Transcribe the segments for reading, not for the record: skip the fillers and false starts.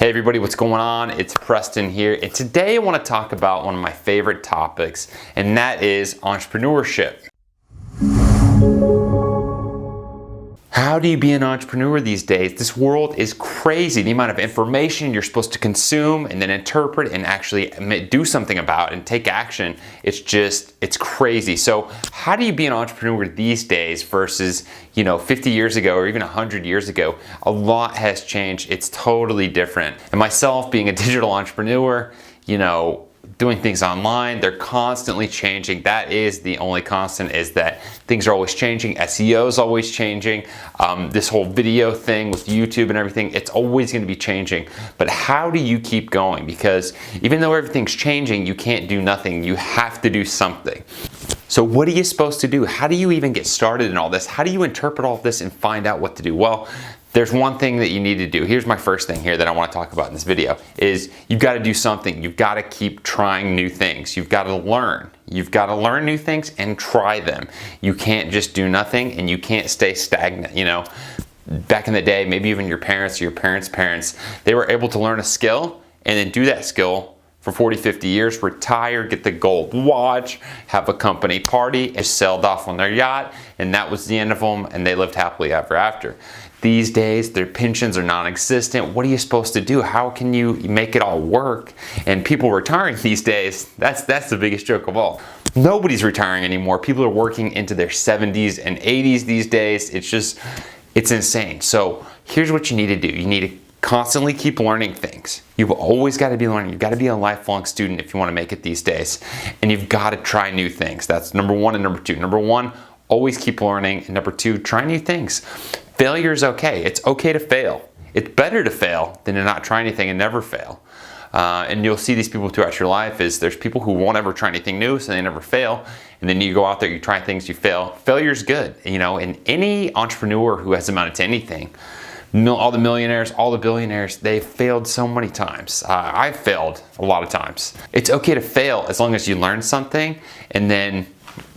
Hey everybody, what's going on? It's Preston here, and today I want to talk about one of my favorite topics, and that is entrepreneurship. How do you be an entrepreneur these days? This world is crazy. The amount of information you're supposed to consume and then interpret and actually do something about and take action, it's crazy. So how do you be an entrepreneur these days versus, 50 years ago or even 100 years ago? A lot has changed. It's totally different. And myself being a digital entrepreneur, doing things online, they're constantly changing. That is the only constant, is that things are always changing. SEO is always changing. This whole video thing with YouTube and everything, it's always going to be changing. But how do you keep going? Because even though everything's changing, you can't do nothing. You have to do something. So what are you supposed to do? How do you even get started in all this? How do you interpret all of this and find out what to do? Well, there's one thing that you need to do. Here's my first thing here that I want to talk about in this video is you've got to do something. You've got to keep trying new things. You've got to learn. You've got to learn new things and try them. You can't just do nothing, and you can't stay stagnant. Back in the day, maybe even your parents or your parents' parents, they were able to learn a skill and then do that skill for 40, 50 years, retire, get the gold watch, have a company party, and sailed off on their yacht, and that was the end of them, and they lived happily ever after. These days, their pensions are non-existent. What are you supposed to do? How can you make it all work? And people retiring these days, that's the biggest joke of all. Nobody's retiring anymore. People are working into their 70s and 80s these days. It's insane. So here's what you need to do. You need to constantly keep learning things. You've always got to be learning. You've got to be a lifelong student if you want to make it these days. And you've got to try new things. That's number one and number two. Number one, always keep learning. And number two, try new things. Failure is okay. It's okay to fail. It's better to fail than to not try anything and never fail. And you'll see these people throughout your life is there's people who won't ever try anything new, so they never fail. And then you go out there, you try things, you fail. Failure is good. And any entrepreneur who has amounted to anything, all the millionaires, all the billionaires, they failed so many times. I've failed a lot of times. It's okay to fail as long as you learn something and then,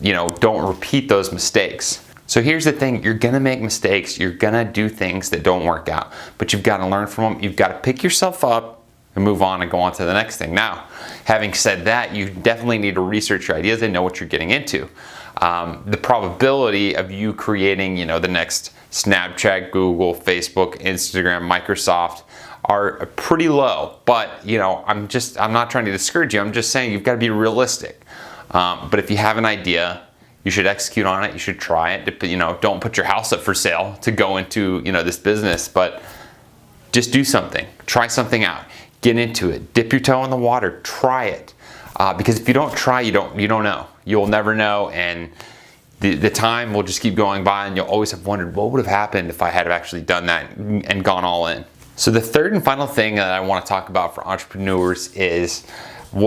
don't repeat those mistakes. So here's the thing, you're gonna make mistakes, you're gonna do things that don't work out, but you've gotta learn from them, you've gotta pick yourself up and move on and go on to the next thing. Now, having said that, you definitely need to research your ideas and know what you're getting into. The probability of you creating, the next Snapchat, Google, Facebook, Instagram, Microsoft are pretty low, but I'm not trying to discourage you, I'm just saying you've gotta be realistic. But if you have an idea, you should execute on it. You should try it. Don't put your house up for sale to go into, this business, but just do something. Try something out. Get into it. Dip your toe in the water. Try it. Because if you don't try, you don't know. You'll never know, and the time will just keep going by, and you'll always have wondered what would have happened if I had actually done that and gone all in. So the third and final thing that I want to talk about for entrepreneurs is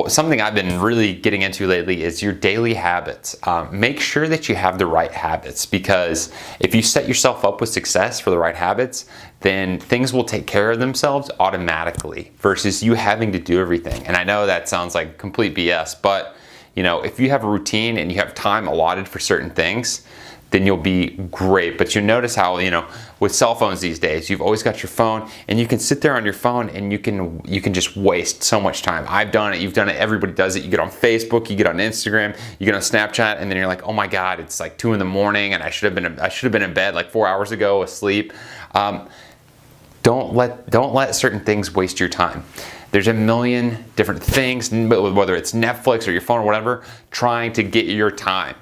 something I've been really getting into lately is your daily habits. Make sure that you have the right habits, because if you set yourself up with success for the right habits, then things will take care of themselves automatically versus you having to do everything. And I know that sounds like complete BS, but if you have a routine and you have time allotted for certain things, then you'll be great. But you notice how, with cell phones these days, you've always got your phone, and you can sit there on your phone and you can just waste so much time. I've done it, you've done it, everybody does it. You get on Facebook, you get on Instagram, you get on Snapchat, and then you're like, oh my God, it's like 2 in the morning and I should have been in bed like 4 hours ago asleep. Don't let certain things waste your time. There's a million different things, whether it's Netflix or your phone or whatever, trying to get your time,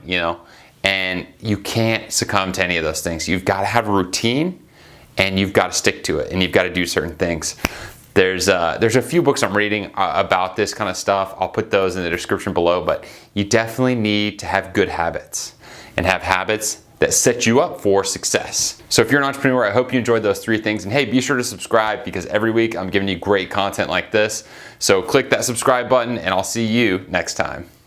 and you can't succumb to any of those things. You've got to have a routine, and you've got to stick to it, and you've got to do certain things. There's a few books I'm reading about this kind of stuff. I'll put those in the description below, but you definitely need to have good habits and have habits that set you up for success. So if you're an entrepreneur, I hope you enjoyed those 3 things. And hey, be sure to subscribe, because every week I'm giving you great content like this. So click that subscribe button, and I'll see you next time.